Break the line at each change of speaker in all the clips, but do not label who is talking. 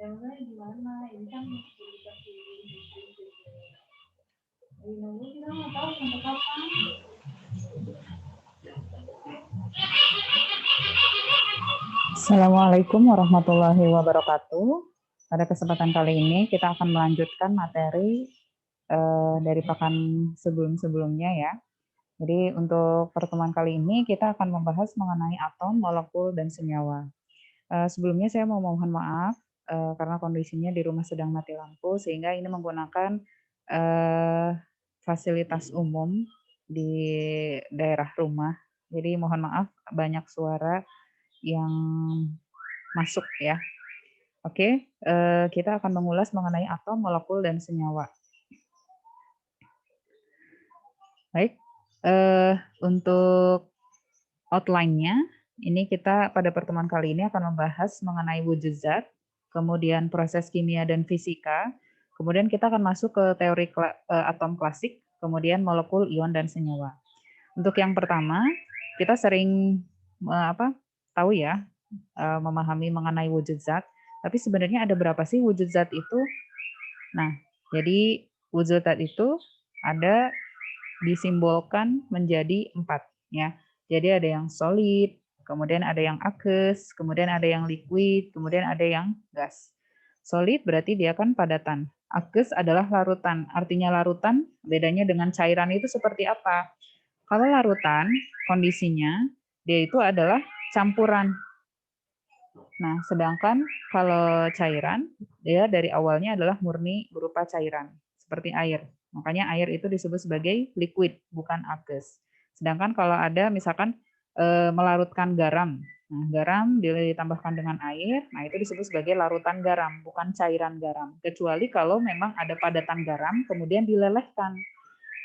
Cewek gimana? Ini kan dikasih lagi nunggu kita nggak tahu sampai kapan.
Assalamualaikum warahmatullahi wabarakatuh. Pada kesempatan kali ini kita akan melanjutkan materi dari pekan sebelum-sebelumnya ya. Jadi untuk pertemuan kali ini kita akan membahas mengenai atom, molekul, dan senyawa. Sebelumnya saya mau mohon maaf karena kondisinya di rumah sedang mati lampu sehingga ini menggunakan fasilitas umum di daerah rumah. Jadi mohon maaf banyak suara yang masuk ya. Oke, kita akan mengulas mengenai atom, molekul, dan senyawa. Baik, untuk outline-nya, ini kita pada pertemuan kali ini akan membahas mengenai wujud zat, kemudian proses kimia dan fisika, kemudian kita akan masuk ke teori atom klasik, kemudian molekul, ion, dan senyawa. Untuk yang pertama, kita sering tahu ya, memahami mengenai wujud zat, tapi sebenarnya ada berapa sih wujud zat itu? Nah, jadi wujud zat itu ada disimbolkan menjadi 4 ya. Jadi ada yang solid, kemudian ada yang aqueous, kemudian ada yang liquid, kemudian ada yang gas. Solid berarti dia kan padatan. Aqueous adalah larutan. Artinya larutan bedanya dengan cairan itu seperti apa? Kalau larutan kondisinya dia itu adalah campuran. Nah, sedangkan kalau cairan, dia dari awalnya adalah murni berupa cairan, seperti air. Makanya air itu disebut sebagai liquid, bukan aqueous. Sedangkan kalau ada misalkan melarutkan garam, nah garam ditambahkan dengan air, nah itu disebut sebagai larutan garam, bukan cairan garam. Kecuali kalau memang ada padatan garam, kemudian dilelehkan.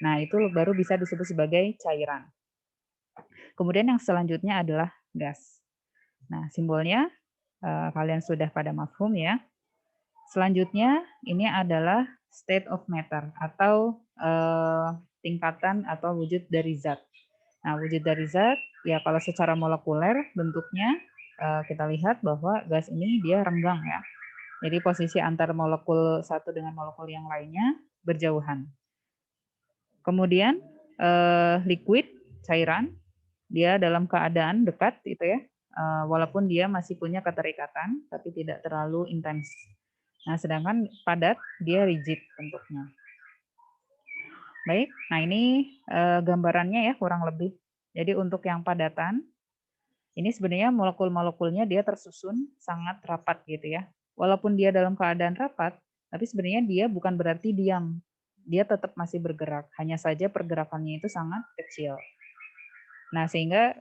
Nah, itu baru bisa disebut sebagai cairan. Kemudian yang selanjutnya adalah gas. Nah, simbolnya kalian sudah pada mafhum ya. Selanjutnya ini adalah state of matter atau tingkatan atau wujud dari zat. Nah, wujud dari zat ya kalau secara molekuler bentuknya kita lihat bahwa gas ini dia renggang ya. Jadi posisi antar molekul satu dengan molekul yang lainnya berjauhan. Kemudian liquid cairan dia dalam keadaan dekat itu ya. Walaupun dia masih punya keterikatan tapi tidak terlalu intens. Nah, sedangkan padat dia rigid bentuknya. Baik, nah ini gambarannya ya kurang lebih. Jadi untuk yang padatan, ini sebenarnya molekul-molekulnya dia tersusun sangat rapat gitu ya. Walaupun dia dalam keadaan rapat, tapi sebenarnya dia bukan berarti diam. Dia tetap masih bergerak, hanya saja pergerakannya itu sangat kecil. Nah, sehingga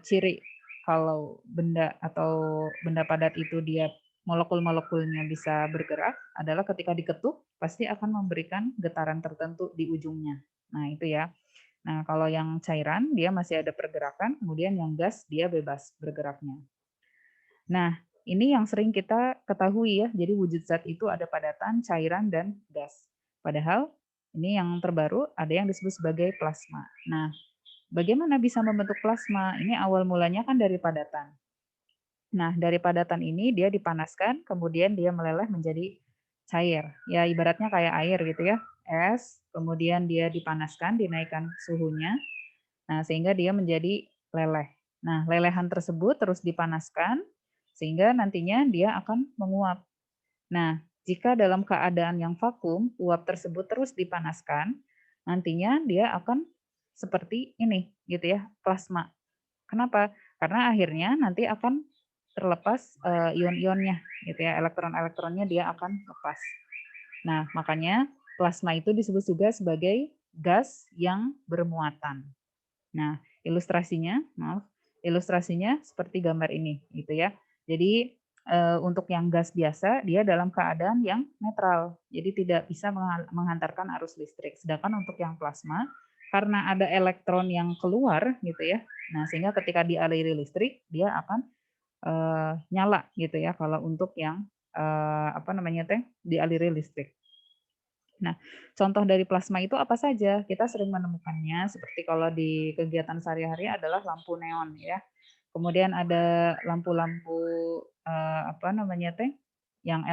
ciri kalau benda atau benda padat itu dia molekul-molekulnya bisa bergerak adalah ketika diketuk pasti akan memberikan getaran tertentu di ujungnya. Nah, itu ya. Nah, kalau yang cairan dia masih ada pergerakan, kemudian yang gas dia bebas bergeraknya. Nah, ini yang sering kita ketahui ya. Jadi wujud zat itu ada padatan, cairan, dan gas. Padahal ini yang terbaru ada yang disebut sebagai plasma. Nah, bagaimana bisa membentuk plasma? Ini awal mulanya kan dari padatan. Nah, dari padatan ini dia dipanaskan, kemudian dia meleleh menjadi cair. Ya, ibaratnya kayak air gitu ya. Es, kemudian dia dipanaskan, dinaikkan suhunya. Nah, sehingga dia menjadi leleh. Nah, lelehan tersebut terus dipanaskan, sehingga nantinya dia akan menguap. Nah, jika dalam keadaan yang vakum, uap tersebut terus dipanaskan, nantinya dia akan seperti ini, gitu ya, plasma. Kenapa? Karena akhirnya nanti akan terlepas ion-ionnya, gitu ya, elektron-elektronnya dia akan lepas. Nah, makanya plasma itu disebut juga sebagai gas yang bermuatan. Nah, ilustrasinya seperti gambar ini, gitu ya. Jadi untuk yang gas biasa dia dalam keadaan yang netral, jadi tidak bisa menghantarkan arus listrik. Sedangkan untuk yang plasma, karena ada elektron yang keluar, gitu ya. Nah, sehingga ketika dialiri listrik dia akan nyala, gitu ya. Kalau untuk yang dialiri listrik. Nah, contoh dari plasma itu apa saja? Kita sering menemukannya seperti kalau di kegiatan sehari-hari adalah lampu neon ya. Kemudian ada lampu-lampu yang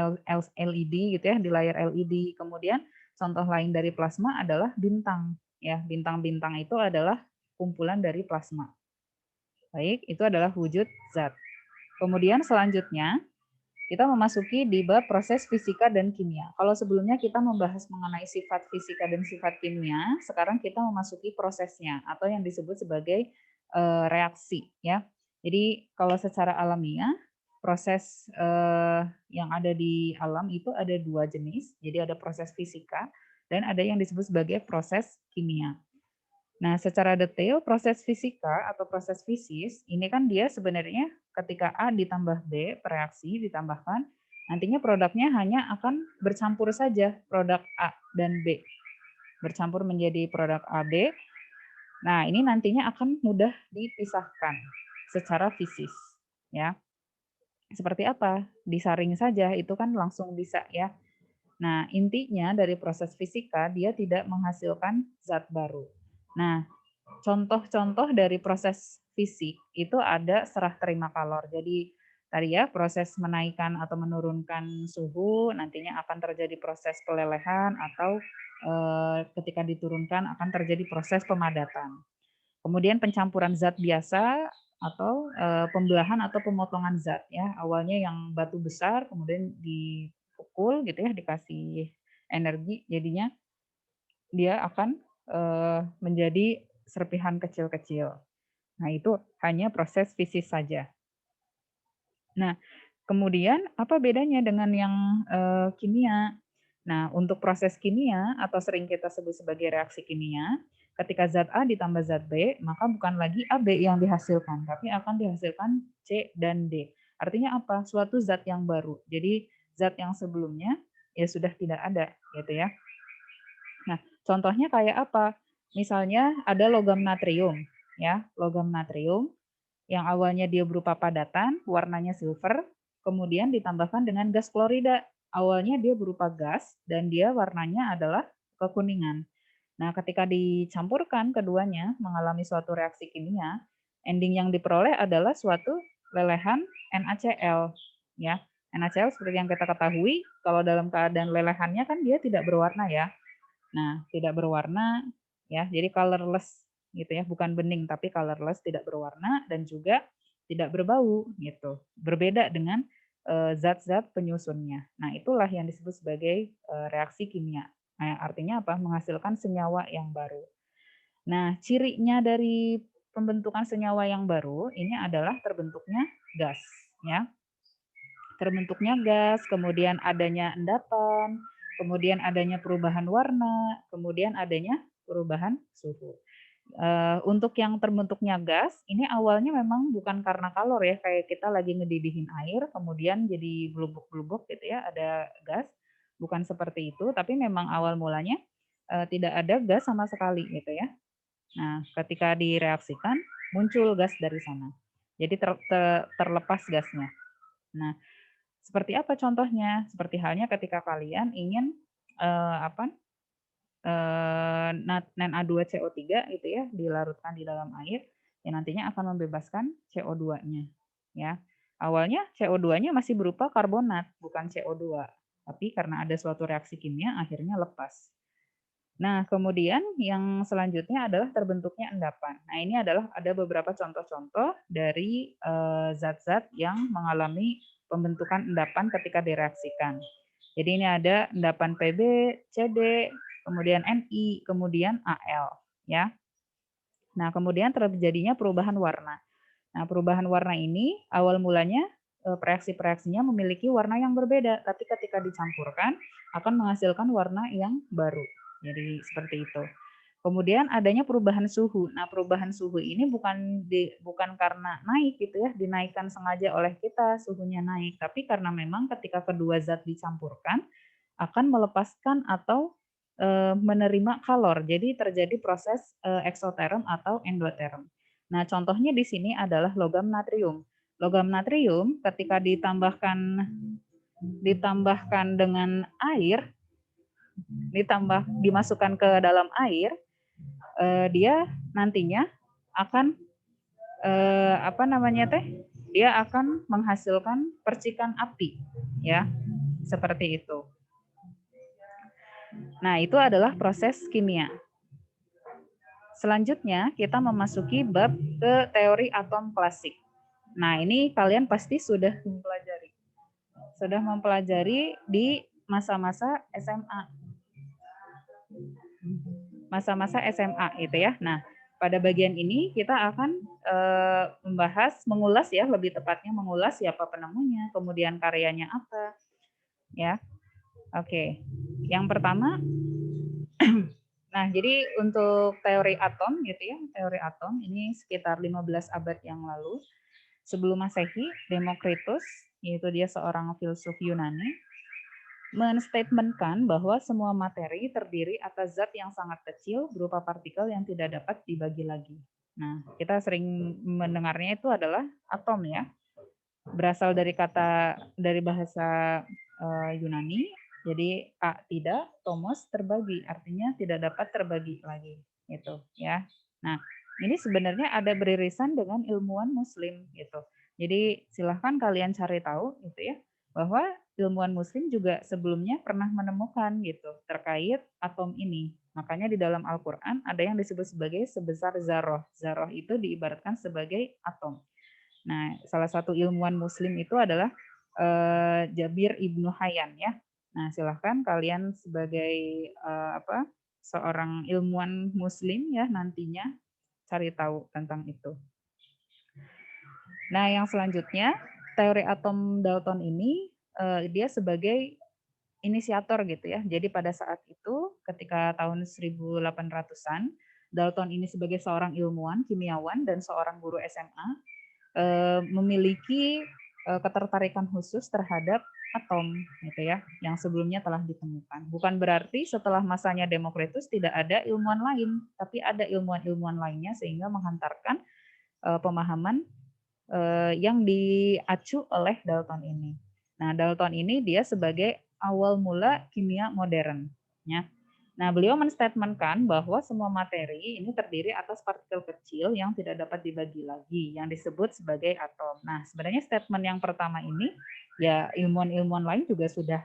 LED gitu ya, di layar LED. Kemudian contoh lain dari plasma adalah bintang ya. Bintang-bintang itu adalah kumpulan dari plasma. Baik, itu adalah wujud zat. Kemudian selanjutnya kita memasuki di bab proses fisika dan kimia. Kalau sebelumnya kita membahas mengenai sifat fisika dan sifat kimia, sekarang kita memasuki prosesnya atau yang disebut sebagai reaksi ya. Jadi kalau secara alamiah proses yang ada di alam itu ada dua jenis. Jadi ada proses fisika dan ada yang disebut sebagai proses kimia. Nah, secara detail proses fisika atau proses fisis ini kan dia sebenarnya ketika A ditambah B, reaksi ditambahkan, nantinya produknya hanya akan bercampur saja produk A dan B. Bercampur menjadi produk AB. Nah, ini nantinya akan mudah dipisahkan secara fisis, ya. Seperti apa? Disaring saja itu kan langsung bisa ya. Nah, intinya dari proses fisika dia tidak menghasilkan zat baru. Nah, contoh-contoh dari proses fisik itu ada serah terima kalor. Jadi tadi ya proses menaikkan atau menurunkan suhu nantinya akan terjadi proses pelelehan atau ketika diturunkan akan terjadi proses pemadatan. Kemudian pencampuran zat biasa atau pembelahan atau pemotongan zat ya. Awalnya yang batu besar kemudian dipukul gitu ya, dikasih energi jadinya dia akan menjadi serpihan kecil-kecil. Nah, itu hanya proses fisis saja. Nah, kemudian apa bedanya dengan yang kimia? Nah, untuk proses kimia atau sering kita sebut sebagai reaksi kimia, ketika zat A ditambah zat B, maka bukan lagi AB yang dihasilkan, tapi akan dihasilkan C dan D. Artinya apa? Suatu zat yang baru. Jadi zat yang sebelumnya ya sudah tidak ada, gitu ya. Nah, contohnya kayak apa? Misalnya ada logam natrium, ya, logam natrium yang awalnya dia berupa padatan, warnanya silver, kemudian ditambahkan dengan gas klorida. Awalnya dia berupa gas dan dia warnanya adalah kekuningan. Nah, ketika dicampurkan keduanya mengalami suatu reaksi kimia, ending yang diperoleh adalah suatu lelehan NaCl, ya. NaCl seperti yang kita ketahui, kalau dalam keadaan lelehannya kan dia tidak berwarna ya. Nah, tidak berwarna ya, jadi colorless gitu ya, bukan bening tapi colorless, tidak berwarna dan juga tidak berbau gitu. Berbeda dengan zat-zat penyusunnya. Nah, itulah yang disebut sebagai reaksi kimia. Nah, artinya apa? Menghasilkan senyawa yang baru. Nah, cirinya dari pembentukan senyawa yang baru ini adalah terbentuknya gas ya. Terbentuknya gas, kemudian adanya endapan, kemudian adanya perubahan warna, kemudian adanya perubahan suhu. Untuk yang terbentuknya gas, ini awalnya memang bukan karena kalor ya, kayak kita lagi ngedidihin air, kemudian jadi blubuk-blubuk gitu ya, ada gas. Bukan seperti itu, tapi memang awal mulanya tidak ada gas sama sekali gitu ya. Nah, ketika direaksikan, muncul gas dari sana. Jadi terlepas gasnya. Nah, seperti apa contohnya? Seperti halnya ketika kalian ingin apa NaN2CO3 gitu ya dilarutkan di dalam air, ya nantinya akan membebaskan CO2-nya ya. Awalnya CO2-nya masih berupa karbonat, bukan CO2. Tapi karena ada suatu reaksi kimia akhirnya lepas. Nah, kemudian yang selanjutnya adalah terbentuknya endapan. Nah, ini adalah ada beberapa contoh-contoh dari zat-zat yang mengalami pembentukan endapan ketika direaksikan. Jadi ini ada endapan Pb, Cd, kemudian Ni, kemudian Al, ya. Nah, kemudian terjadinya perubahan warna. Nah, perubahan warna ini awal mulanya reaksi-reaksinya memiliki warna yang berbeda, tapi ketika dicampurkan akan menghasilkan warna yang baru. Jadi seperti itu. Kemudian adanya perubahan suhu. Nah, perubahan suhu ini bukan karena naik gitu ya, dinaikkan sengaja oleh kita suhunya naik, tapi karena memang ketika kedua zat dicampurkan akan melepaskan atau menerima kalor. Jadi terjadi proses eksoterm atau endoterm. Nah, contohnya di sini adalah logam natrium. Logam natrium ketika ditambahkan dengan air, dimasukkan ke dalam air, dia nantinya akan apa namanya teh? Dia akan menghasilkan percikan api, ya. Seperti itu. Nah, itu adalah proses kimia. Selanjutnya, kita memasuki bab ke teori atom klasik. Nah, ini kalian pasti sudah mempelajari. Sudah mempelajari di masa-masa SMA. Masa-masa SMA itu ya. Nah, pada bagian ini kita akan mengulas ya, lebih tepatnya mengulas siapa penemunya, kemudian karyanya apa. Ya. Oke. Yang pertama, nah, jadi untuk teori atom gitu ya, teori atom ini sekitar 15 abad yang lalu sebelum Masehi, Demokritus, yaitu dia seorang filsuf Yunani, menstatementkan bahwa semua materi terdiri atas zat yang sangat kecil berupa partikel yang tidak dapat dibagi lagi. Nah, kita sering mendengarnya itu adalah atom ya. Berasal dari bahasa Yunani. Jadi A tidak, tomos terbagi, artinya tidak dapat terbagi lagi, gitu ya. Nah, ini sebenarnya ada beririsan dengan ilmuwan Muslim, gitu. Jadi silahkan kalian cari tahu, gitu ya, bahwa ilmuwan Muslim juga sebelumnya pernah menemukan gitu terkait atom ini. Makanya di dalam Al-Quran ada yang disebut sebagai sebesar zarroh. Zarroh itu diibaratkan sebagai atom. Nah, salah satu ilmuwan Muslim itu adalah Jabir Ibnu Hayyan ya. Nah, silahkan kalian sebagai seorang ilmuwan Muslim ya nantinya cari tahu tentang itu. Nah, yang selanjutnya teori atom Dalton ini dia sebagai inisiator gitu ya. Jadi pada saat itu ketika tahun 1800-an, Dalton ini sebagai seorang ilmuwan, kimiawan dan seorang guru SMA memiliki ketertarikan khusus terhadap atom gitu ya yang sebelumnya telah ditemukan. Bukan berarti setelah masanya Demokritus tidak ada ilmuwan lain, tapi ada ilmuwan-ilmuwan lainnya sehingga menghantarkan pemahaman yang diacu oleh Dalton ini. Nah, Dalton ini dia sebagai awal mula kimia modern ya. Nah, beliau menstatementkan bahwa semua materi ini terdiri atas partikel kecil yang tidak dapat dibagi lagi, yang disebut sebagai atom. Nah, sebenarnya statement yang pertama ini, ya ilmuwan-ilmuwan lain juga sudah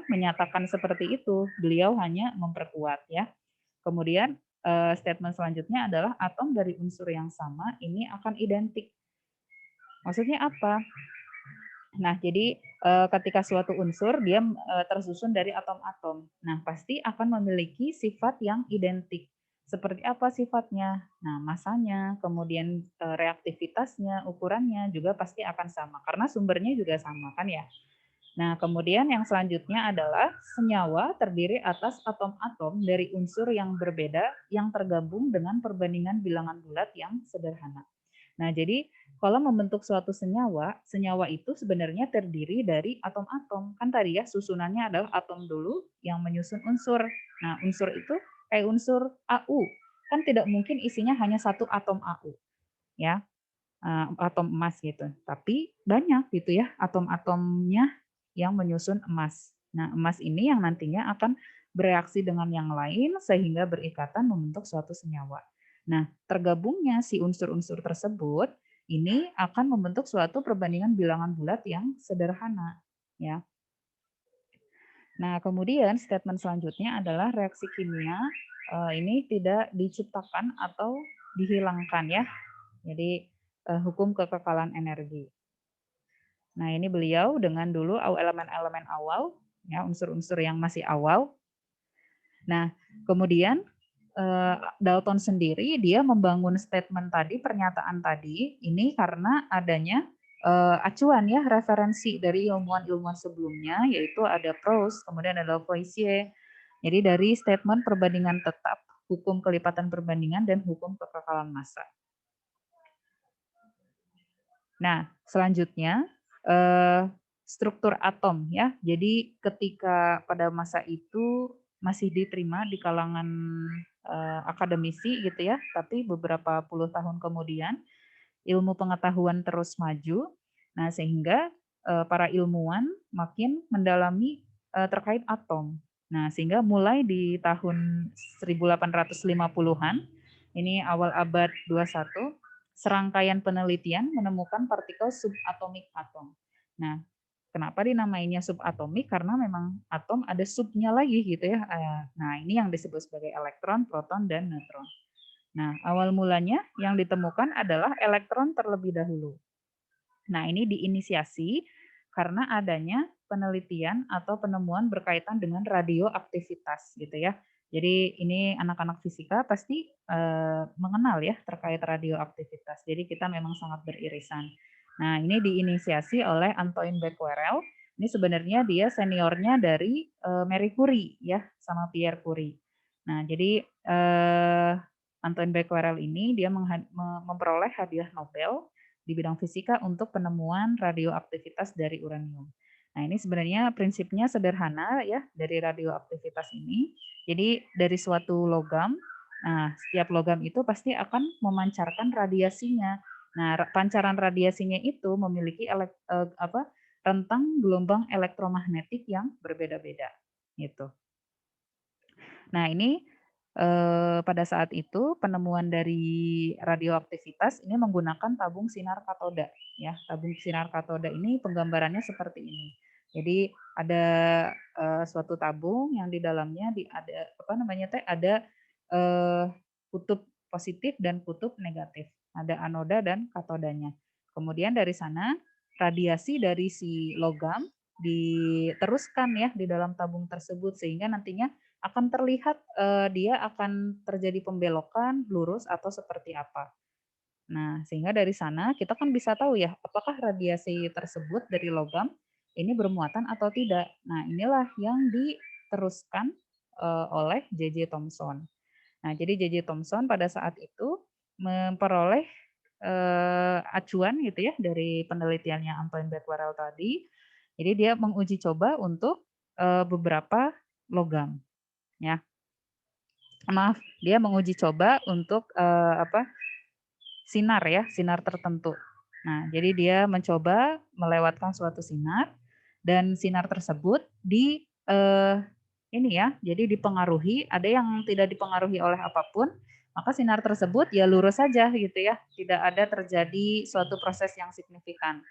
menyatakan seperti itu. Beliau hanya memperkuat ya. Kemudian statement selanjutnya adalah atom dari unsur yang sama ini akan identik. Maksudnya apa? Nah, jadi ketika suatu unsur dia tersusun dari atom-atom. Nah, pasti akan memiliki sifat yang identik. Seperti apa sifatnya? Nah, masanya, kemudian reaktivitasnya, ukurannya juga pasti akan sama karena sumbernya juga sama kan ya. Nah, kemudian yang selanjutnya adalah senyawa terdiri atas atom-atom dari unsur yang berbeda yang tergabung dengan perbandingan bilangan bulat yang sederhana. Nah, jadi kalau membentuk suatu senyawa, senyawa itu sebenarnya terdiri dari atom-atom. Kan tadi ya susunannya adalah atom dulu yang menyusun unsur. Nah, unsur itu kayak unsur AU. Kan tidak mungkin isinya hanya satu atom AU. Ya, atom emas gitu. Tapi banyak gitu ya atom-atomnya yang menyusun emas. Nah, emas ini yang nantinya akan bereaksi dengan yang lain sehingga berikatan membentuk suatu senyawa. Nah, tergabungnya si unsur-unsur tersebut ini akan membentuk suatu perbandingan bilangan bulat yang sederhana, ya. Nah, kemudian statement selanjutnya adalah reaksi kimia ini tidak diciptakan atau dihilangkan ya. Jadi hukum kekekalan energi. Nah, ini beliau dengan dulu elemen-elemen awal, ya unsur-unsur yang masih awal. Nah, kemudian Dalton sendiri dia membangun statement tadi, pernyataan tadi ini karena adanya acuan ya referensi dari ilmuwan-ilmuwan sebelumnya yaitu ada Proust, kemudian ada Lavoisier. Jadi dari statement perbandingan tetap, hukum kelipatan perbandingan dan hukum kekekalan massa. Nah, selanjutnya struktur atom ya. Jadi ketika pada masa itu masih diterima di kalangan akademisi gitu ya, tapi beberapa puluh tahun kemudian ilmu pengetahuan terus maju. Nah, sehingga para ilmuwan makin mendalami terkait atom. Nah, sehingga mulai di tahun 1850-an, ini awal abad 21, serangkaian penelitian menemukan partikel subatomik atom. Nah, Kenapa dinamainya subatomik? Karena memang atom ada subnya lagi gitu ya. Nah, ini yang disebut sebagai elektron, proton, dan neutron. Nah, awal mulanya yang ditemukan adalah elektron terlebih dahulu. Nah, ini diinisiasi karena adanya penelitian atau penemuan berkaitan dengan radioaktivitas gitu ya. Jadi ini anak-anak fisika pasti mengenal ya terkait radioaktivitas. Jadi kita memang sangat beririsan. Nah, ini diinisiasi oleh Antoine Becquerel. Ini sebenarnya dia seniornya dari Marie Curie ya, sama Pierre Curie. Nah, jadi Antoine Becquerel ini dia memperoleh hadiah Nobel di bidang fisika untuk penemuan radioaktivitas dari uranium. Nah, ini sebenarnya prinsipnya sederhana ya dari radioaktivitas ini. Jadi dari suatu logam, nah setiap logam itu pasti akan memancarkan radiasinya. Nah, pancaran radiasinya itu memiliki rentang gelombang elektromagnetik yang berbeda-beda gitu. Nah, ini pada saat itu penemuan dari radioaktivitas ini menggunakan tabung sinar katoda ya. Tabung sinar katoda ini penggambarannya seperti ini. Jadi ada suatu tabung yang di dalamnya ada kutub positif dan kutub negatif. Ada anoda dan katodanya. Kemudian dari sana radiasi dari si logam diteruskan ya di dalam tabung tersebut sehingga nantinya akan terlihat dia akan terjadi pembelokan, lurus atau seperti apa. Nah, sehingga dari sana kita kan bisa tahu ya, apakah radiasi tersebut dari logam ini bermuatan atau tidak. Nah, inilah yang diteruskan oleh J.J. Thomson. Nah, jadi J.J. Thomson pada saat itu memperoleh acuan gitu ya dari penelitiannya Antoine Becquerel tadi. Jadi dia menguji coba untuk beberapa logam ya. Maaf, dia menguji coba untuk sinar ya, sinar tertentu. Nah, jadi dia mencoba melewatkan suatu sinar dan sinar tersebut ini ya, jadi dipengaruhi, ada yang tidak dipengaruhi oleh apapun, maka sinar tersebut ya lurus saja gitu ya, tidak ada terjadi suatu proses yang signifikan.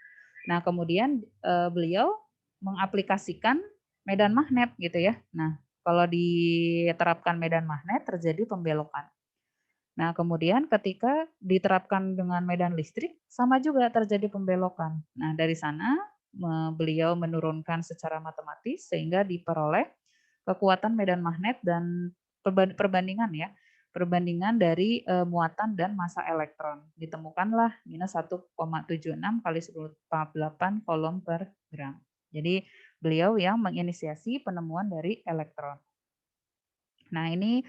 Nah, kemudian beliau mengaplikasikan medan magnet gitu ya. Nah, kalau diterapkan medan magnet terjadi pembelokan. Nah, kemudian ketika diterapkan dengan medan listrik, sama juga terjadi pembelokan. Nah, dari sana beliau menurunkan secara matematis sehingga diperoleh kekuatan medan magnet dan perbandingan ya, perbandingan dari muatan dan massa elektron. Ditemukanlah minus 1,76 kali 10⁴ coulomb per gram. Jadi beliau yang menginisiasi penemuan dari elektron. Nah, ini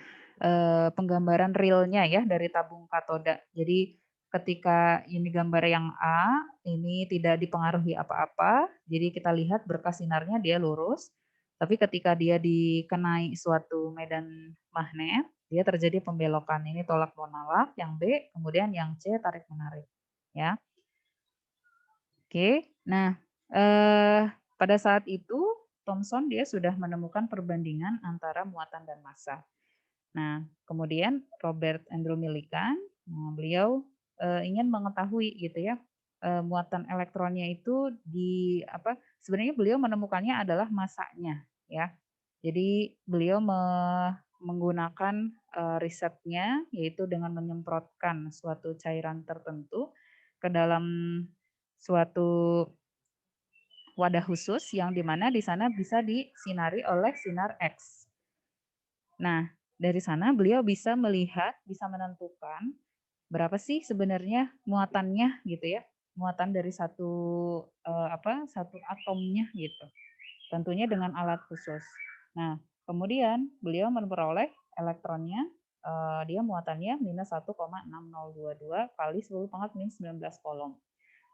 penggambaran realnya ya dari tabung katoda. Jadi ketika ini gambar yang A, ini tidak dipengaruhi apa-apa, jadi kita lihat berkas sinarnya dia lurus. Tapi ketika dia dikenai suatu medan magnet, dia terjadi pembelokan. Ini tolak menolak, yang B, kemudian yang C tarik menarik. Ya, oke. Nah, pada saat itu Thomson dia sudah menemukan perbandingan antara muatan dan massa. Nah, kemudian Robert Andrew Millikan, beliau ingin mengetahui gitu ya, muatan elektronnya itu sebenarnya beliau menemukannya adalah massanya ya. Jadi beliau menggunakan risetnya yaitu dengan menyemprotkan suatu cairan tertentu ke dalam suatu wadah khusus yang dimana di sana bisa disinari oleh sinar X. Nah, dari sana beliau bisa melihat, bisa menentukan berapa sih sebenarnya muatannya gitu ya. Muatan dari satu atomnya gitu. Tentunya dengan alat khusus. Nah, kemudian beliau memperoleh elektronnya dia muatannya minus 1,6022 kali 10⁻⁻19 coulomb.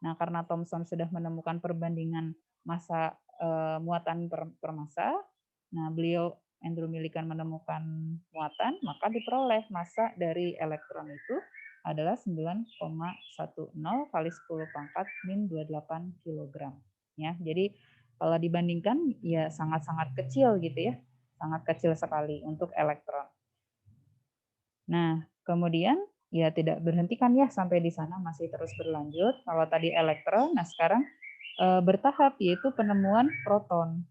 Nah, karena Thomson sudah menemukan perbandingan massa muatan per massa, nah beliau Andrew Millikan menemukan muatan, maka diperoleh massa dari elektron itu adalah 9,10 kali 10⁻⁻28 kg. Ya, jadi kalau dibandingkan ya sangat-sangat kecil gitu ya, sangat kecil sekali untuk elektron. Nah, kemudian ya tidak berhenti kan ya sampai di sana masih terus berlanjut. Kalau tadi elektron, nah sekarang bertahap, yaitu penemuan proton.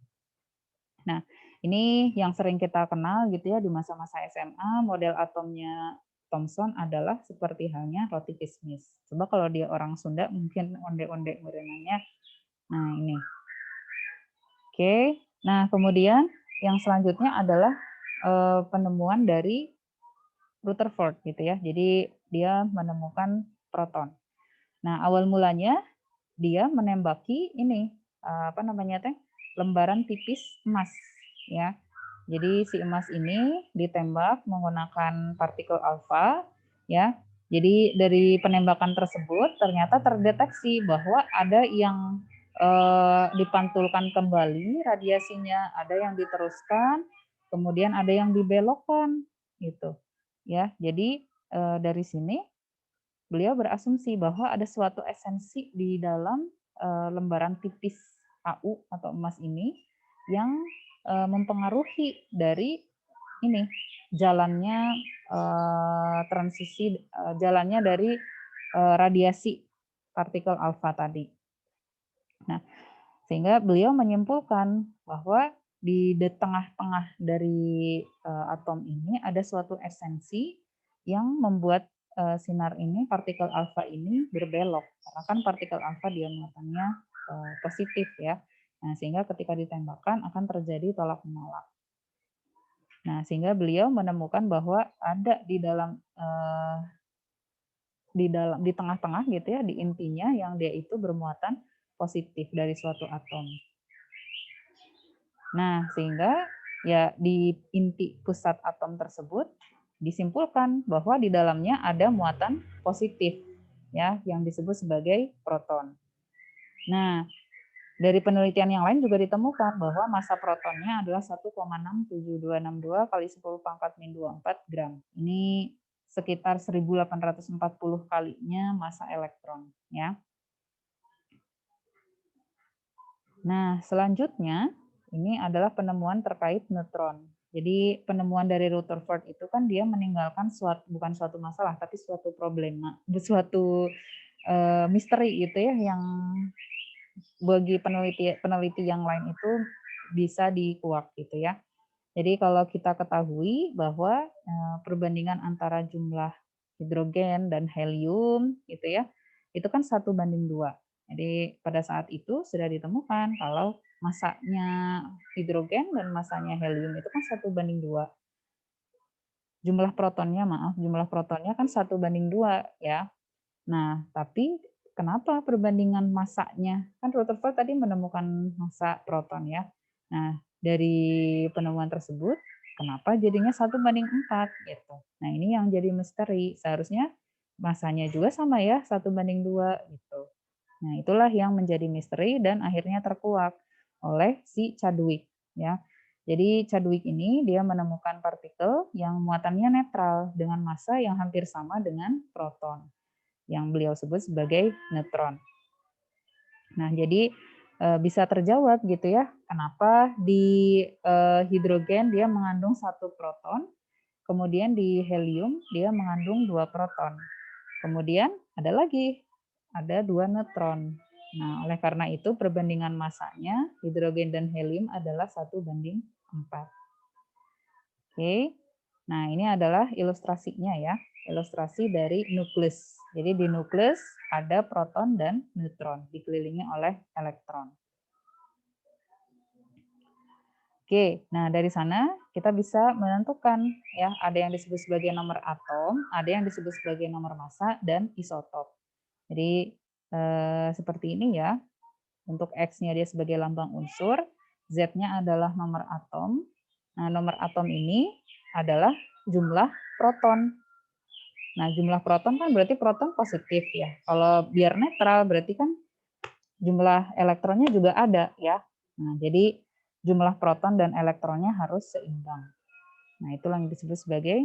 Nah, ini yang sering kita kenal gitu ya di masa-masa SMA, model atomnya Thomson adalah seperti halnya roti kismis. Coba kalau dia orang Sunda mungkin onde-onde merenangnya. Nah, ini. Oke. Nah, kemudian yang selanjutnya adalah penemuan dari Rutherford gitu ya. Jadi dia menemukan proton. Nah, awal mulanya dia menembaki ini apa namanya teh lembaran tipis emas ya. Jadi si emas ini ditembak menggunakan partikel alfa ya. Jadi dari penembakan tersebut ternyata terdeteksi bahwa ada yang dipantulkan kembali radiasinya, ada yang diteruskan, kemudian ada yang dibelokkan gitu. Ya, jadi dari sini beliau berasumsi bahwa ada suatu esensi di dalam lembaran tipis AU atau emas ini yang mempengaruhi dari ini jalannya transisi jalannya dari radiasi partikel alfa tadi. Nah, sehingga beliau menyimpulkan bahwa di tengah-tengah dari atom ini ada suatu esensi yang membuat sinar ini, partikel alfa ini berbelok. Karena kan partikel alfa dia muatannya positif ya. Nah, sehingga ketika ditembakkan akan terjadi tolak menolak. Nah, sehingga beliau menemukan bahwa ada di tengah-tengah gitu ya, di intinya yang dia itu bermuatan positif dari suatu atom. Nah, sehingga ya di inti pusat atom tersebut disimpulkan bahwa di dalamnya ada muatan positif ya yang disebut sebagai proton. Nah, dari penelitian yang lain juga ditemukan bahwa massa protonnya adalah 1,67262 kali 10 pangkat min 24 gram. Ini sekitar 1840 kalinya massa elektron ya. Nah, selanjutnya ini adalah penemuan terkait neutron. Jadi penemuan dari Rutherford itu kan dia meninggalkan bukan suatu masalah tapi suatu problema, suatu misteri gitu ya yang bagi peneliti yang lain itu bisa dikuak gitu ya. Jadi kalau kita ketahui bahwa perbandingan antara jumlah hidrogen dan helium gitu ya, itu kan 1:2. Jadi pada saat itu sudah ditemukan kalau masanya hidrogen dan masanya helium itu kan 1:2. Jumlah protonnya kan 1:2 ya. Nah, tapi kenapa perbandingan masanya? Kan Rutherford tadi menemukan massa proton ya. Nah, dari penemuan tersebut, kenapa jadinya 1:4 gitu. Nah, ini yang jadi misteri. Seharusnya masanya juga sama ya, 1:2 gitu. Nah, itulah yang menjadi misteri dan akhirnya terkuak oleh si Chadwick ya. Jadi Chadwick ini dia menemukan partikel yang muatannya netral dengan massa yang hampir sama dengan proton yang beliau sebut sebagai neutron. Nah, jadi bisa terjawab gitu ya, kenapa di hidrogen dia mengandung 1 proton, kemudian di helium dia mengandung 2 proton. Kemudian ada 2 neutron. Nah, oleh karena itu perbandingan massanya hidrogen dan helium adalah 1:4. Oke. Nah, ini adalah ilustrasinya ya. Ilustrasi dari nukleus. Jadi di nukleus ada proton dan neutron dikelilingi oleh elektron. Oke, nah dari sana kita bisa menentukan ya, ada yang disebut sebagai nomor atom, ada yang disebut sebagai nomor massa dan isotop. Jadi seperti ini ya. Untuk X-nya dia sebagai lambang unsur, Z-nya adalah nomor atom. Nah, nomor atom ini adalah jumlah proton. Nah, jumlah proton kan berarti proton positif ya. Kalau biar netral berarti kan jumlah elektronnya juga ada ya. Nah, jadi jumlah proton dan elektronnya harus seimbang. Nah, itulah yang disebut sebagai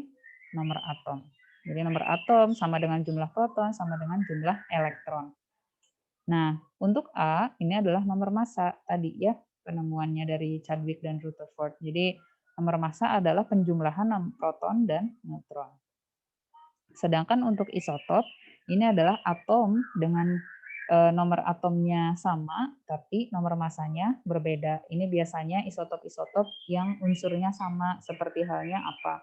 nomor atom. Jadi nomor atom sama dengan jumlah proton sama dengan jumlah elektron. Nah, untuk A ini adalah nomor massa tadi ya, penemuannya dari Chadwick dan Rutherford. Jadi nomor massa adalah penjumlahan proton dan neutron. Sedangkan untuk isotop ini adalah atom dengan nomor atomnya sama, tapi nomor masanya berbeda. Ini biasanya isotop-isotop yang unsurnya sama, seperti halnya apa?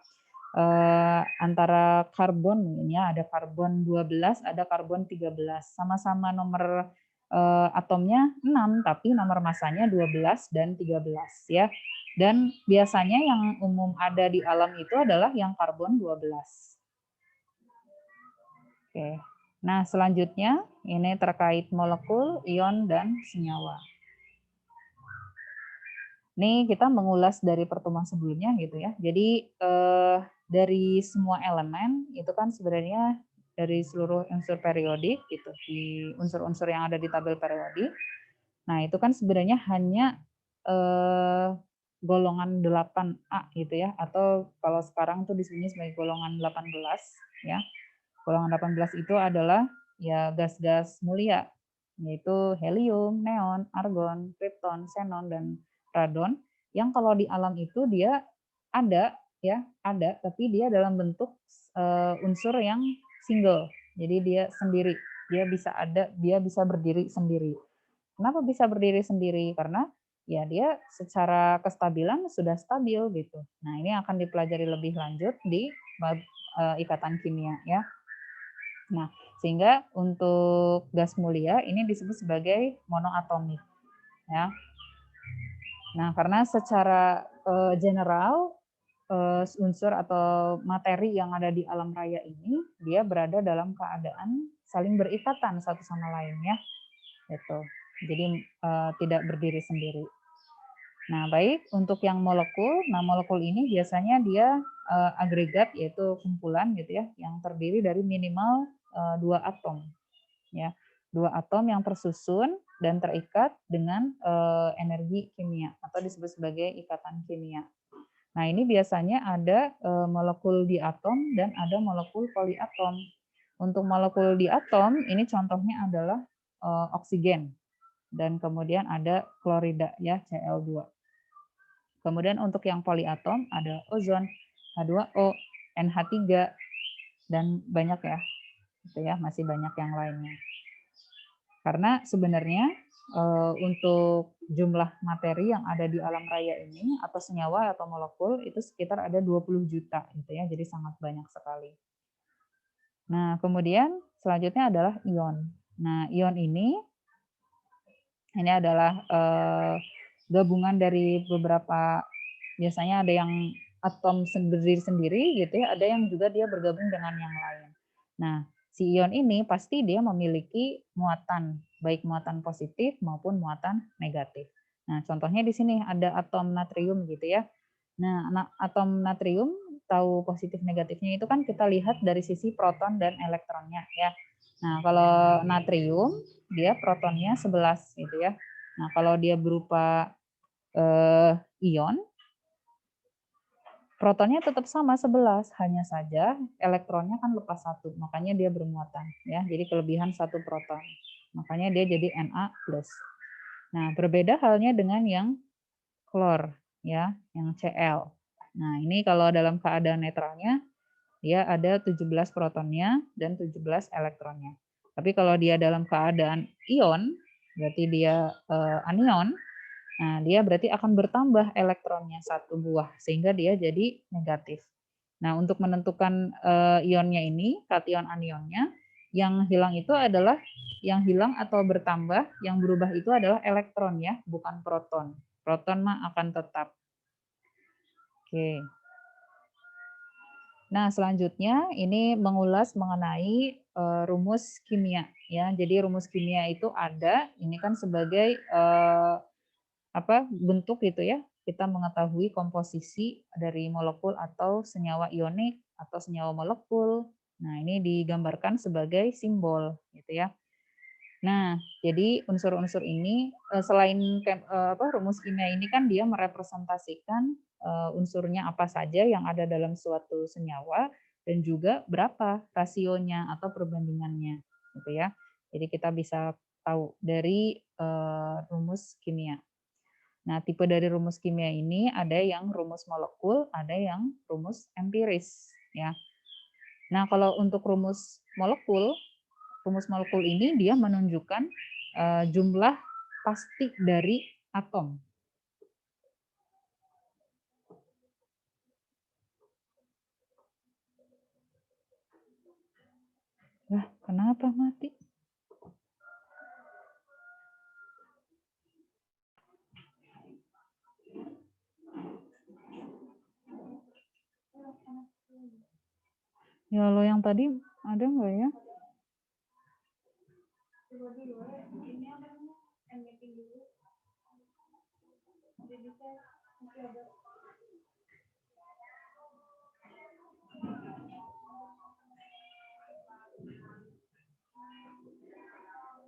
Antara karbon, ya ada karbon 12, ada karbon 13. Sama-sama nomor atomnya 6, tapi nomor masanya 12 dan 13 ya. Dan biasanya yang umum ada di alam itu adalah yang karbon 12. Oke. Nah, selanjutnya ini terkait molekul, ion, dan senyawa. Ini kita mengulas dari pertemuan sebelumnya gitu ya. Jadi dari semua elemen itu kan sebenarnya dari seluruh unsur periodik gitu, di unsur-unsur yang ada di tabel periodik. Nah, itu kan sebenarnya hanya golongan 8A gitu ya, atau kalau sekarang tuh disebutnya sebagai golongan 18 ya. Golongan 18 itu adalah ya gas-gas mulia, yaitu helium, neon, argon, krypton, xenon, dan radon, yang kalau di alam itu dia ada, ya ada, tapi dia dalam bentuk unsur yang single, jadi dia sendiri, dia bisa ada, dia bisa berdiri sendiri. Kenapa bisa berdiri sendiri? Karena ya dia secara kestabilan sudah stabil gitu. Nah, ini akan dipelajari lebih lanjut di bab ikatan kimia ya. Nah, sehingga untuk gas mulia ini disebut sebagai monoatomik ya. Nah, karena secara general unsur atau materi yang ada di alam raya ini dia berada dalam keadaan saling berikatan satu sama lain ya. Gitu. Jadi tidak berdiri sendiri. Nah, baik untuk yang molekul, nah molekul ini biasanya dia agregat yaitu kumpulan gitu ya yang terdiri dari minimal 2 atom ya. 2 atom yang tersusun dan terikat dengan energi kimia atau disebut sebagai ikatan kimia. Nah, ini biasanya ada molekul diatom dan ada molekul poliatom. Untuk molekul diatom ini contohnya adalah oksigen dan kemudian ada klorida ya Cl2. Kemudian untuk yang poliatom ada ozon, H2O, NH3 dan banyak ya. Gitu ya, masih banyak yang lainnya. Karena sebenarnya untuk jumlah materi yang ada di alam raya ini atau senyawa atau molekul itu sekitar ada 20 juta gitu ya. Jadi sangat banyak sekali. Nah, kemudian selanjutnya adalah ion. Nah, ion ini adalah gabungan dari beberapa, biasanya ada yang atom berdiri sendiri gitu ya, ada yang juga dia bergabung dengan yang lain. Nah, si ion ini pasti dia memiliki muatan, baik muatan positif maupun muatan negatif. Nah, contohnya di sini ada atom natrium gitu ya. Nah, atom natrium tahu positif negatifnya itu kan kita lihat dari sisi proton dan elektronnya ya. Nah, kalau natrium dia protonnya 11 gitu ya. Nah, kalau dia berupa ion, protonnya tetap sama 11, hanya saja elektronnya kan lepas satu, makanya dia bermuatan ya. Jadi kelebihan satu proton. Makanya dia jadi Na+. Nah, berbeda halnya dengan yang klor ya, yang Cl. Nah, ini kalau dalam keadaan netralnya dia ada 17 protonnya dan 17 elektronnya. Tapi kalau dia dalam keadaan ion, berarti dia anion, nah dia berarti akan bertambah elektronnya satu buah sehingga dia jadi negatif. Nah, untuk menentukan ionnya ini, kation anionnya, yang hilang itu adalah yang hilang atau bertambah, yang berubah itu adalah elektron ya, bukan proton. Proton mah akan tetap. Oke. Nah, selanjutnya ini mengulas mengenai rumus kimia ya. Jadi rumus kimia itu ada, ini kan sebagai bentuk gitu ya. Kita mengetahui komposisi dari molekul atau senyawa ionik atau senyawa molekul. Nah, ini digambarkan sebagai simbol gitu ya. Nah, jadi unsur-unsur ini selain rumus kimia ini kan dia merepresentasikan unsurnya apa saja yang ada dalam suatu senyawa dan juga berapa rasionya atau perbandingannya, gitu ya. Jadi kita bisa tahu dari rumus kimia. Nah, tipe dari rumus kimia ini ada yang rumus molekul, ada yang rumus empiris, ya. Nah, kalau untuk rumus molekul rumus molekul ini dia menunjukkan jumlah pasti dari atom. Lah, kenapa mati? Ya lo yang tadi ada nggak ya?
Coba dulu ya. Ini apa namanya? Meeting dulu. Jadi saya masih ada.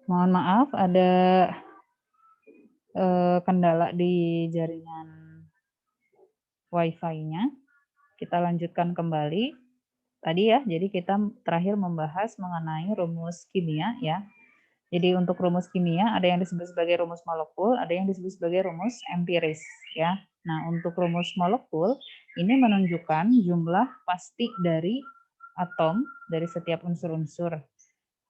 Mohon maaf, ada kendala di jaringan Wi-Fi-nya. Kita lanjutkan kembali. Tadi ya, jadi kita terakhir membahas mengenai rumus kimia ya. Jadi untuk rumus kimia ada yang disebut sebagai rumus molekul, ada yang disebut sebagai rumus empiris ya. Nah, untuk rumus molekul ini menunjukkan jumlah pasti dari atom dari setiap unsur-unsur.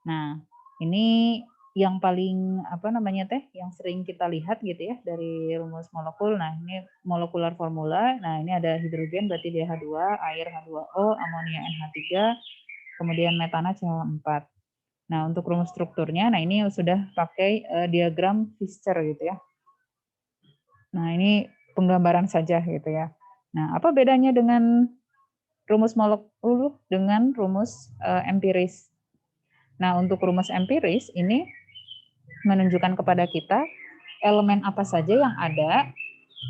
Nah, ini yang paling apa namanya teh yang sering kita lihat gitu ya dari rumus molekul. Nah, ini molekular formula. Nah, ini ada hidrogen berarti dia H2, air H2O, amonia NH3, kemudian metana CH4. Nah, untuk rumus strukturnya, nah ini sudah pakai diagram Fischer gitu ya. Nah, ini penggambaran saja gitu ya. Nah, apa bedanya dengan rumus molekul dengan rumus empiris? Nah, untuk rumus empiris ini menunjukkan kepada kita elemen apa saja yang ada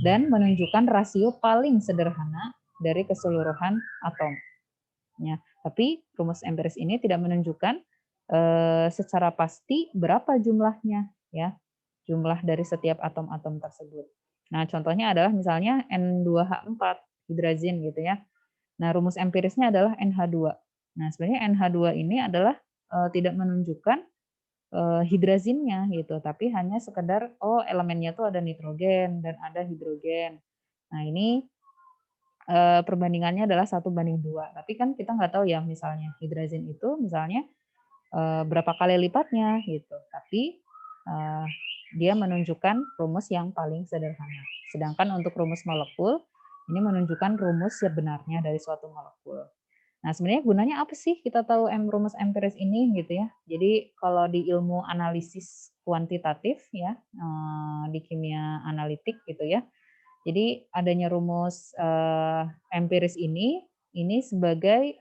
dan menunjukkan rasio paling sederhana dari keseluruhan atom. Ya, tapi rumus empiris ini tidak menunjukkan secara pasti berapa jumlahnya, ya, jumlah dari setiap atom-atom tersebut. Nah, contohnya adalah misalnya N2H4 hidrazin gitu ya. Nah, rumus empirisnya adalah NH2. Nah, sebenarnya NH2 ini adalah tidak menunjukkan hidrazinnya gitu, tapi hanya sekedar oh elemennya tuh ada nitrogen dan ada hidrogen. Nah, ini perbandingannya adalah 1:2. Tapi kan kita nggak tahu ya misalnya hidrazin itu misalnya berapa kali lipatnya gitu. Tapi dia menunjukkan rumus yang paling sederhana. Sedangkan untuk rumus molekul ini menunjukkan rumus sebenarnya dari suatu molekul. Nah, sebenarnya gunanya apa sih kita tahu rumus empiris ini gitu ya. Jadi kalau di ilmu analisis kuantitatif ya, di kimia analitik gitu ya. Jadi adanya rumus empiris ini sebagai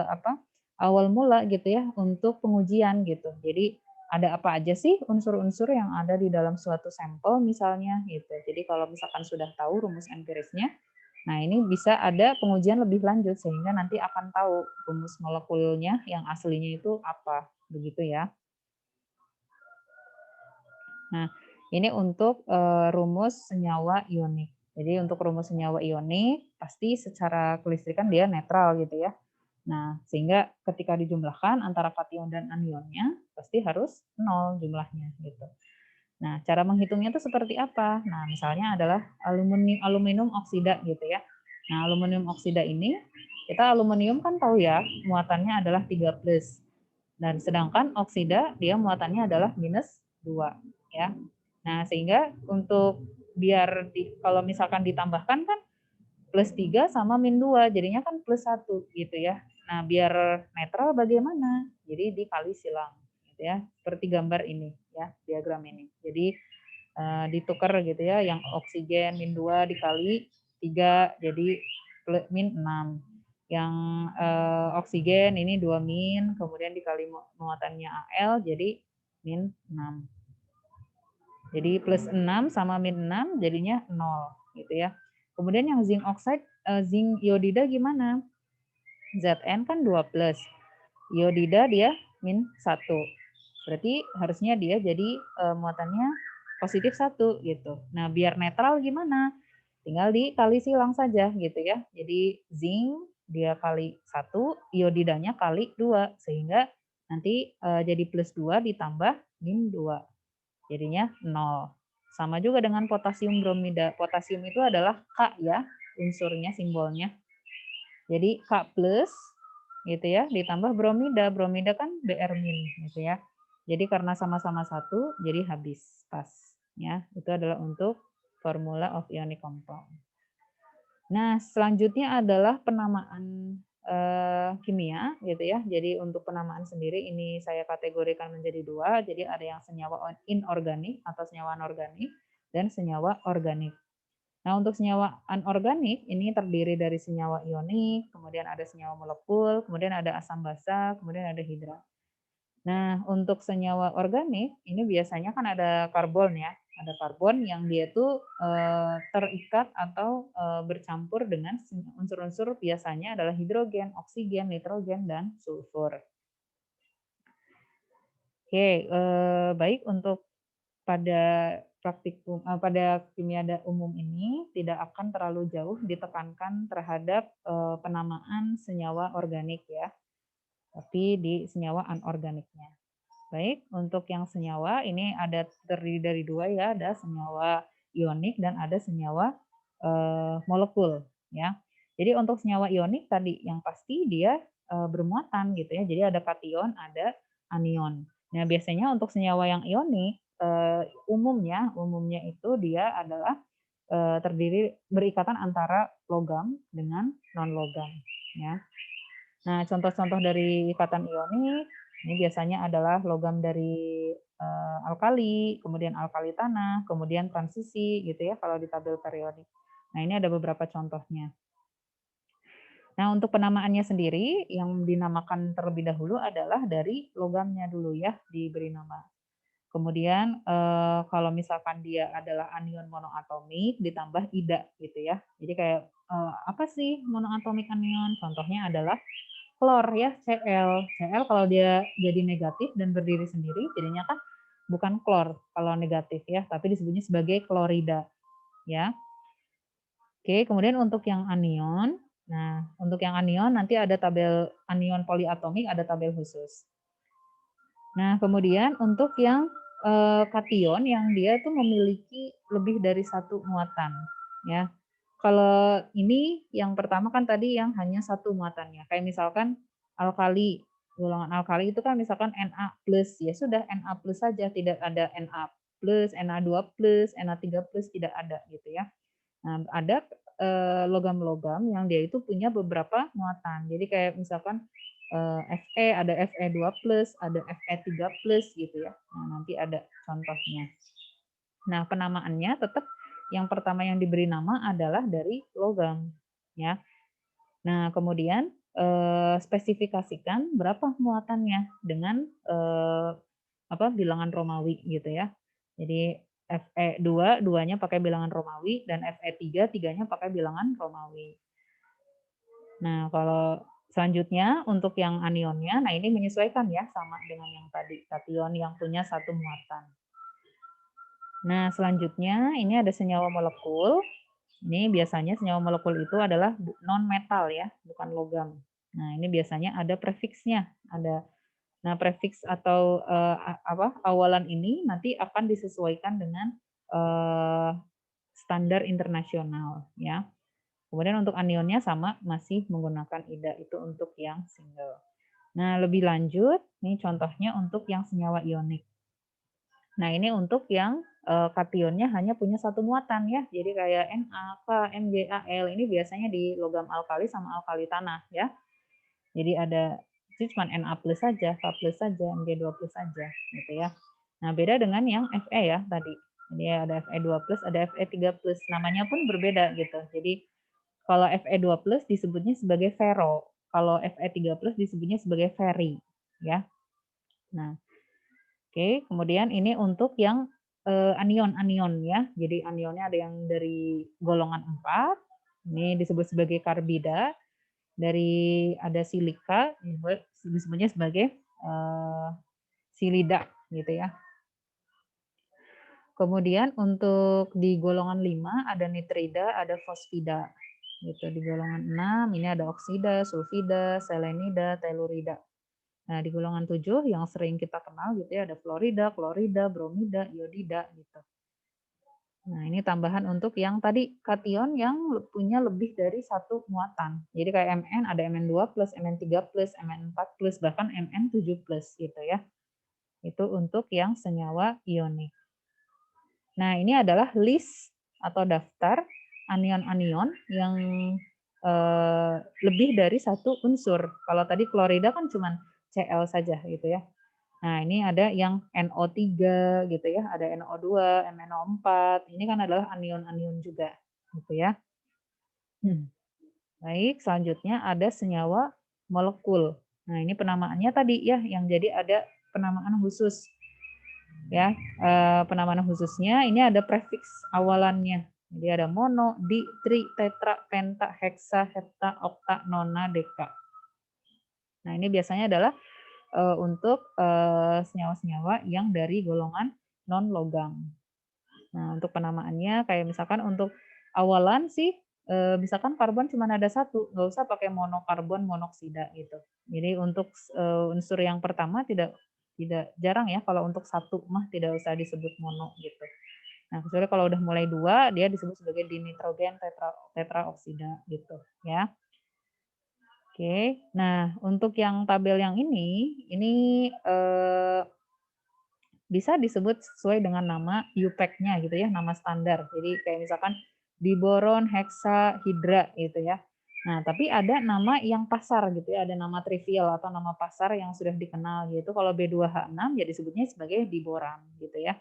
apa? Awal mula gitu ya untuk pengujian gitu. Jadi ada apa aja sih unsur-unsur yang ada di dalam suatu sampel misalnya gitu. Jadi kalau misalkan sudah tahu rumus empirisnya, nah ini bisa ada pengujian lebih lanjut sehingga nanti akan tahu rumus molekulnya yang aslinya itu apa, begitu ya. Nah, ini untuk rumus senyawa ionik. Jadi untuk rumus senyawa ionik pasti secara kelistrikan dia netral gitu ya. Nah, sehingga ketika dijumlahkan antara kation dan anionnya pasti harus 0 jumlahnya gitu. Nah, cara menghitungnya itu seperti apa? Nah, misalnya adalah aluminium oksida gitu ya. Nah, aluminium oksida ini kita aluminium kan tahu ya, muatannya adalah 3+. Dan sedangkan oksida dia muatannya adalah -2 ya. Nah, sehingga untuk biar kalau misalkan ditambahkan kan +3 sama -2, jadinya kan +1 gitu ya. Nah, biar netral bagaimana? Jadi dikali silang gitu ya. Seperti gambar ini ya, diagram ini. Jadi ditukar gitu ya, yang oksigen -2 dikali 3 jadi -6. Yang oksigen ini 2 min, kemudian dikali muatannya Al jadi -6. Jadi +6 sama -6 jadinya 0 gitu ya. Kemudian yang zinc oxide, zinc iodida gimana? Zn kan 2+. Iodida dia -1. Berarti harusnya dia jadi muatannya +1 gitu. Nah, biar netral gimana? Tinggal dikali silang saja gitu ya. Jadi zinc dia kali 1, iodidanya kali 2 sehingga nanti jadi +2 ditambah -2. Jadinya 0. Sama juga dengan potasium bromida. Potasium itu adalah K ya, unsurnya, simbolnya. Jadi K+, gitu ya, ditambah bromida. Bromida kan Br min gitu ya. Jadi karena sama-sama satu, jadi habis pas ya. Itu adalah untuk formula of ionic compound. Nah, selanjutnya adalah penamaan kimia gitu ya. Jadi untuk penamaan sendiri ini saya kategorikan menjadi dua. Jadi ada yang senyawa inorganik atau senyawa anorganik dan senyawa organik. Nah, untuk senyawa anorganik ini terdiri dari senyawa ionik, kemudian ada senyawa molekul, kemudian ada asam basa, kemudian ada hidrat. Nah, untuk senyawa organik ini biasanya kan ada karbon ya, ada karbon yang dia tuh terikat atau bercampur dengan unsur-unsur biasanya adalah hidrogen, oksigen, nitrogen, dan sulfur. Oke, baik untuk pada praktikum pada kimia umum ini tidak akan terlalu jauh ditekankan terhadap penamaan senyawa organik ya, tapi di senyawa anorganiknya. Baik, untuk yang senyawa ini ada terdiri dari dua ya, ada senyawa ionik dan ada senyawa molekul ya. Jadi untuk senyawa ionik tadi yang pasti dia bermuatan gitu ya. Jadi ada kation, ada anion. Nah, biasanya untuk senyawa yang ionik umumnya itu dia adalah terdiri berikatan antara logam dengan non logam ya. Nah, contoh-contoh dari ikatan ionik ini biasanya adalah logam dari alkali, kemudian alkali tanah, kemudian transisi gitu ya kalau di tabel periodik. Nah, ini ada beberapa contohnya. Nah, untuk penamaannya sendiri yang dinamakan terlebih dahulu adalah dari logamnya dulu ya diberi nama. Kemudian kalau misalkan dia adalah anion monoatomik ditambah ida gitu ya. Jadi kayak apa sih monoatomik anion? Contohnya adalah klor ya, Cl. Cl kalau dia jadi negatif dan berdiri sendiri jadinya kan bukan klor kalau negatif ya, tapi disebutnya sebagai klorida ya. Oke, kemudian untuk yang anion, nah untuk yang anion nanti ada tabel anion poliatomik, ada tabel khusus. Nah, kemudian untuk yang kation yang dia itu memiliki lebih dari satu muatan, ya. Kalau ini yang pertama kan tadi yang hanya satu muatannya, kayak misalkan alkali, golongan alkali itu kan misalkan Na plus, ya sudah Na plus saja, tidak ada Na plus, Na2 plus, Na3 plus, tidak ada gitu ya. Nah, ada logam-logam yang dia itu punya beberapa muatan. Jadi kayak misalkan Fe ada Fe2 plus, ada Fe3 plus gitu ya. Nah, nanti ada contohnya. Nah, penamaannya tetap yang pertama yang diberi nama adalah dari logam ya. Nah, kemudian spesifikasikan berapa muatannya dengan bilangan Romawi gitu ya. Jadi Fe2 2-nya pakai bilangan Romawi dan Fe3 3-nya pakai bilangan Romawi. Nah, kalau selanjutnya untuk yang anionnya, nah ini menyesuaikan ya sama dengan yang tadi, kation yang punya satu muatan. Nah, selanjutnya ini ada senyawa molekul. Ini biasanya senyawa molekul itu adalah non-metal ya, bukan logam. Nah, ini biasanya ada prefiksnya, ada. Nah, prefiks atau awalan ini nanti akan disesuaikan dengan standar internasional ya. Kemudian untuk anionnya sama masih menggunakan ida itu untuk yang single. Nah, lebih lanjut, ini contohnya untuk yang senyawa ionik. Nah, ini untuk yang kationnya hanya punya satu muatan ya. Jadi kayak Na, K, Mg, Al ini biasanya di logam alkali sama alkali tanah ya. Jadi ada itu cuma Na plus saja, K plus saja, Mg2 plus saja gitu ya. Nah, beda dengan yang Fe ya tadi. Jadi ada Fe2 plus, ada Fe3 plus. Namanya pun berbeda gitu. Jadi kalau Fe2 plus disebutnya sebagai ferro. Kalau Fe3 plus disebutnya sebagai ferri ya. Nah, oke, kemudian ini untuk yang anion-anion ya. Jadi anionnya ada yang dari golongan 4, ini disebut sebagai karbida. Dari ada silika, disebutnya sebagai silida gitu ya. Kemudian untuk di golongan 5 ada nitrida, ada fosfida. Gitu. Di golongan 6 ini ada oksida, sulfida, selenida, telurida. Nah, di golongan 7 yang sering kita kenal gitu ya ada fluorida, klorida, bromida, iodida gitu. Nah, ini tambahan untuk yang tadi kation yang punya lebih dari satu muatan. Jadi kayak Mn ada Mn2 plus, Mn3 plus, Mn4 plus, bahkan Mn7 plus gitu ya. Itu untuk yang senyawa ionik. Nah, ini adalah list atau daftar anion-anion yang lebih dari satu unsur. Kalau tadi klorida kan cuma Cl saja gitu ya. Nah, ini ada yang NO3 gitu ya, ada NO2, MnO4. Ini kan adalah anion-anion juga gitu ya. Baik, selanjutnya ada senyawa molekul. Nah, ini penamaannya tadi ya yang jadi ada penamaan khusus. Ya, penamaan khususnya ini ada prefiks awalannya. Jadi ada mono, di, tri, tetra, penta, heksa, hepta, okta, nona, deka. Nah, ini biasanya adalah untuk senyawa-senyawa yang dari golongan non logam. Nah, untuk penamaannya kayak misalkan untuk awalan sih misalkan karbon cuma ada satu, nggak usah pakai monokarbon monoksida gitu. Jadi untuk unsur yang pertama tidak tidak jarang ya kalau untuk satu mah tidak usah disebut mono gitu. Nah, kecuali kalau udah mulai dua dia disebut sebagai dinitrogen tetraoksida gitu ya. Oke. Nah, untuk yang tabel yang ini bisa disebut sesuai dengan nama UPAC-nya gitu ya, nama standar. Jadi kayak misalkan diboron, heksa, hidra gitu ya. Nah, tapi ada nama yang pasar gitu ya, ada nama trivial atau nama pasar yang sudah dikenal gitu. Kalau B2H6 ya disebutnya sebagai diboran gitu ya.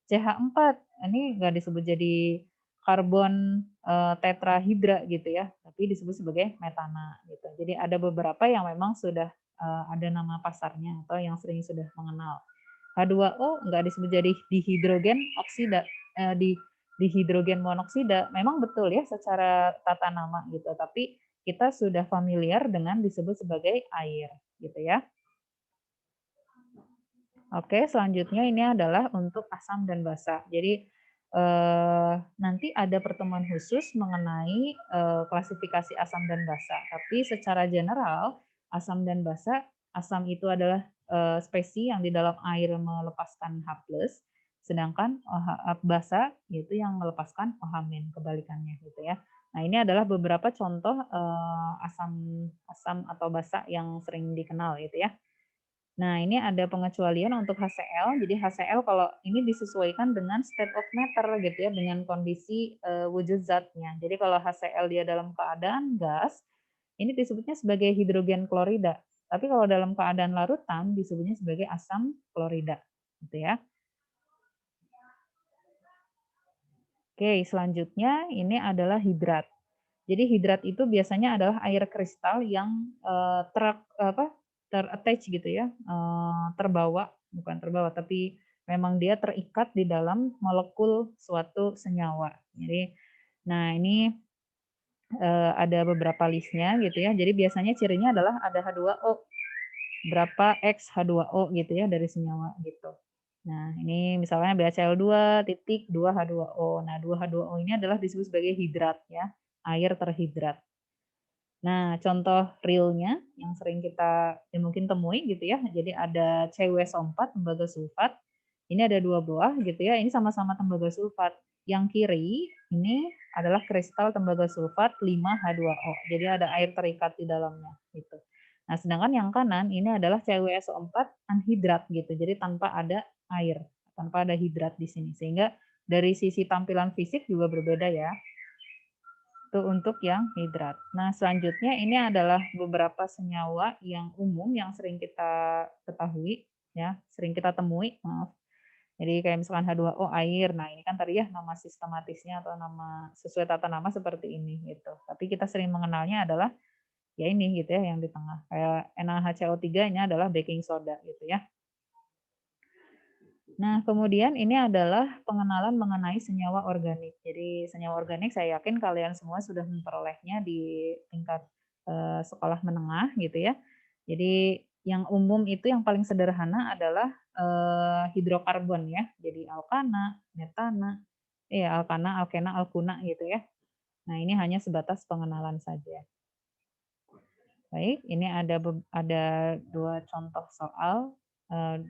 CH4 ini nggak disebut jadi karbon tetrahidra gitu ya, tapi disebut sebagai metana gitu. Jadi ada beberapa yang memang sudah ada nama pasarnya atau yang sering sudah mengenal. H2O nggak disebut jadi dihidrogen oksida, dihidrogen monoksida. Memang betul ya secara tata nama gitu, tapi kita sudah familiar dengan disebut sebagai air gitu ya. Oke, selanjutnya ini adalah untuk asam dan basa. Jadi nanti ada pertemuan khusus mengenai klasifikasi asam dan basa. Tapi secara general asam dan basa, asam itu adalah spesies yang di dalam air melepaskan H+, sedangkan basa itu yang melepaskan OH- kebalikannya gitu ya. Nah, ini adalah beberapa contoh asam asam atau basa yang sering dikenal gitu ya. Nah, ini ada pengecualian untuk HCl. Jadi HCl kalau ini disesuaikan dengan state of matter gitu ya, dengan kondisi wujud zatnya. Jadi kalau HCl dia dalam keadaan gas, ini disebutnya sebagai hidrogen klorida. Tapi kalau dalam keadaan larutan disebutnya sebagai asam klorida, gitu ya. Oke, selanjutnya ini adalah hidrat. Jadi hidrat itu biasanya adalah air kristal yang ter-attach gitu ya, terbawa, bukan terbawa, tapi memang dia terikat di dalam molekul suatu senyawa. Jadi, nah ini ada beberapa listnya gitu ya. Jadi biasanya cirinya adalah ada H2O, berapa X H2O gitu ya dari senyawa gitu. Nah, ini misalnya BaCl2 titik 2H2O. Nah, 2H2O ini adalah disebut sebagai hidrat ya, air terhidrat. Nah, contoh realnya yang sering kita mungkin temui gitu ya. Jadi ada CW4 tembaga sulfat. Ini ada dua buah gitu ya. Ini sama-sama tembaga sulfat. Yang kiri ini adalah kristal tembaga sulfat 5H2O. Jadi ada air terikat di dalamnya gitu. Nah, sedangkan yang kanan ini adalah CWSO4 anhidrat gitu. Jadi tanpa ada air, tanpa ada hidrat di sini. Sehingga dari sisi tampilan fisik juga berbeda ya. Itu untuk yang hidrat. Nah, selanjutnya ini adalah beberapa senyawa yang umum yang sering kita ketahui, ya, sering kita temui, maaf. Jadi kayak misalkan H2O air. Nah, ini kan tadi ya nama sistematisnya atau nama sesuai tata nama seperti ini gitu. Tapi kita sering mengenalnya adalah ya ini gitu ya yang di tengah. Kayak NaHCO3 ini adalah baking soda gitu ya. Nah, kemudian ini adalah pengenalan mengenai senyawa organik. Jadi senyawa organik saya yakin kalian semua sudah memperolehnya di tingkat sekolah menengah gitu ya. Jadi yang umum itu yang paling sederhana adalah hidrokarbon ya. Jadi alkana, metana, alkana, alkena, alkuna gitu ya. Nah, ini hanya sebatas pengenalan saja. Baik, ini ada dua contoh soal,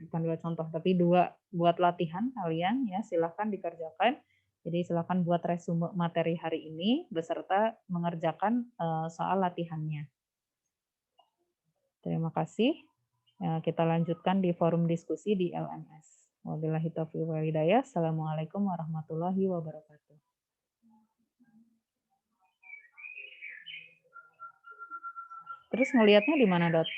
bukan dua contoh, tapi dua buat latihan kalian ya, silahkan dikerjakan. Jadi silakan buat resume materi hari ini beserta mengerjakan soal latihannya. Terima kasih. Kita lanjutkan di forum diskusi di LMS. Wabillahi taufiq wal hidayah. Assalamualaikum warahmatullahi wabarakatuh. Terus ngelihatnya di mana, Dot?